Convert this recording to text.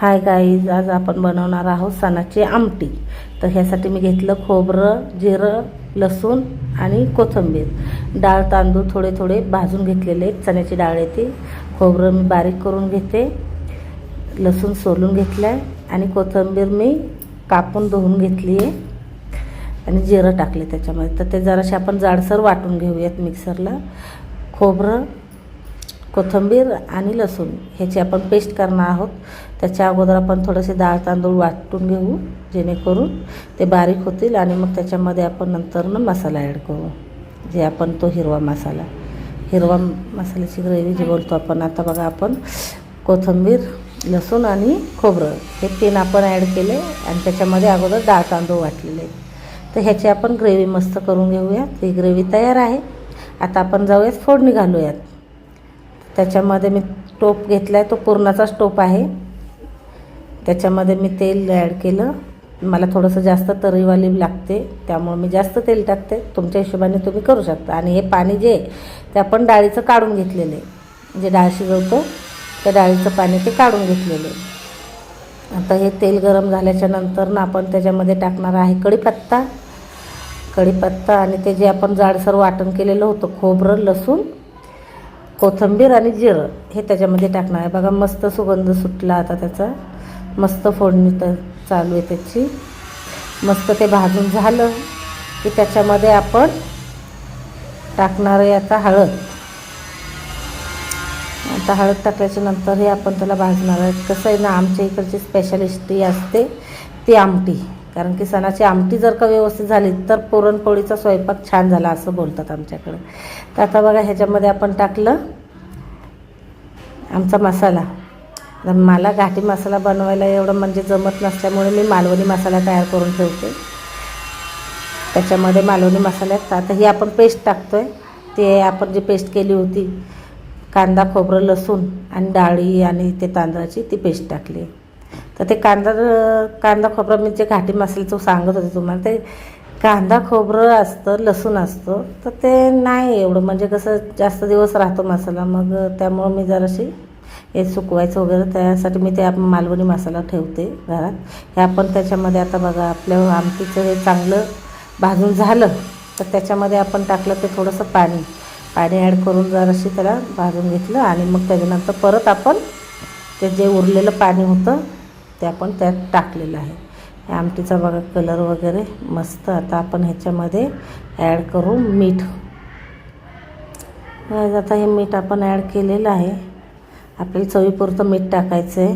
Hi guys, आज आपण बनवणार आहोत सणाची आमटी. तर ह्यासाठी मी घेतलं खोबरं, जिरं, लसूण आणि कोथिंबीर. डाळ तांदूळ थोडे थोडे भाजून घेतलेले, चण्याची डाळ येते. खोबरं मी बारीक करून घेते, लसूण सोलून घेतलं आहे आणि कोथिंबीर मी कापून धुवून घेतली आहे आणि जिरं टाकले त्याच्यामध्ये. तर ते जरासे आपण जाडसर वाटून घेऊयात मिक्सरला. खोबरं, कोथिंबीर आणि लसूण ह्याची आपण पेस्ट करणार आहोत. त्याच्या अगोदर आपण थोडेसे डाळ तांदूळ वाटून घेऊ, जेणेकरून ते बारीक होतील आणि मग त्याच्यामध्ये आपण नंतरनं मसाला ॲड करू, जे आपण तो हिरवा मसाल्याची ग्रेव्ही जी बोलतो आपण. आता बघा, आपण कोथिंबीर, लसूण आणि खोबरं हे तीन आपण ॲड केले आणि त्याच्यामध्ये अगोदर डाळ तांदूळ वाटलेले. तर ह्याची आपण ग्रेव्ही मस्त करून घेऊयात. ही ग्रेव्ही तयार आहे. आता आपण जाऊयात फोडणी घालूयात. त्याच्यामध्ये मी टोप घेतला आहे, तो पुरणाचाच टोप आहे. त्याच्यामध्ये मी तेल ॲड केलं. मला थोडंसं जास्त तर्रीवाली लागते, त्यामुळे मी जास्त तेल टाकते. तुमच्या हिशोबाने तुम्ही करू शकता. आणि हे पाणी जे आहे ते आपण डाळीचं काढून घेतलेलं आहे, जे डाळ शिजवतो त्या डाळीचं पाणी ते काढून घेतलेलं आहे. आता हे तेल गरम झाल्याच्या नंतर ना आपण त्याच्यामध्ये टाकणार आहे कढीपत्ता आणि ते जे आपण जाडसर वाटण केलेलं होतं, खोबरं, लसूण, कोथिंबीर आणि जिरं हे त्याच्यामध्ये टाकणार आहे. बघा, मस्त सुगंध सुटला आता त्याचा. मस्त फोडणी तर चालू आहे त्याची. मस्त ते भाजून झालं की त्याच्यामध्ये आपण टाकणार आहे आता हळद. आता हळद टाकल्याच्या नंतर हे आपण त्याला भाजणार आहे. कसं आहे ना, आमच्या इकडची स्पेशालिस्टी असते ती आमटी. कारण की सणाची आमटी जर का व्यवस्थित झाली तर पुरणपोळीचा स्वयंपाक छान झाला असं बोलतात आमच्याकडे. तर आता बघा, ह्याच्यामध्ये आपण टाकलं आमचा मसाला. मला घाटी मसाला बनवायला एवढं म्हणजे जमत नसल्यामुळे मी मालवणी मसाला तयार करून ठेवते. त्याच्यामध्ये मालवणी मसाल्यात आता ही आपण पेस्ट टाकतो आहे. ते आपण जी पेस्ट केली होती, कांदा, खोबरं, लसूण आणि डाळी आणि ते तांदळाची, ती पेस्ट टाकली. तर ते कांदा खोबरं मी जे घाटी मसाल्याचं सांगत होते तुम्हाला, ते कांदा खोबरं असतं, लसूण असतं, तर ते नाही एवढं म्हणजे कसं जास्त दिवस राहतो मसाला. मग त्यामुळं मी जराशी हे सुकवायचं वगैरे, त्यासाठी मी ते मालवणी मसाला ठेवते घरात. हे आपण त्याच्यामध्ये आता बघा, आपल्या आमटीचं हे चांगलं भाजून झालं तर त्याच्यामध्ये आपण टाकलं ते थोडंसं पाणी ॲड करून जराशी त्याला भाजून घेतलं. आणि मग त्याच्यानंतर परत आपण ते जे उरलेलं पाणी होतं ते आपण त्यात टाकलेलं आहे. आमटीचा बघा कलर वगैरे मस्त. आता आपण ह्याच्यामध्ये ॲड करू मीठ. आता हे मीठ आपण ॲड केलेलं आहे. आपल्याला चवीपुरतं मीठ टाकायचं आहे.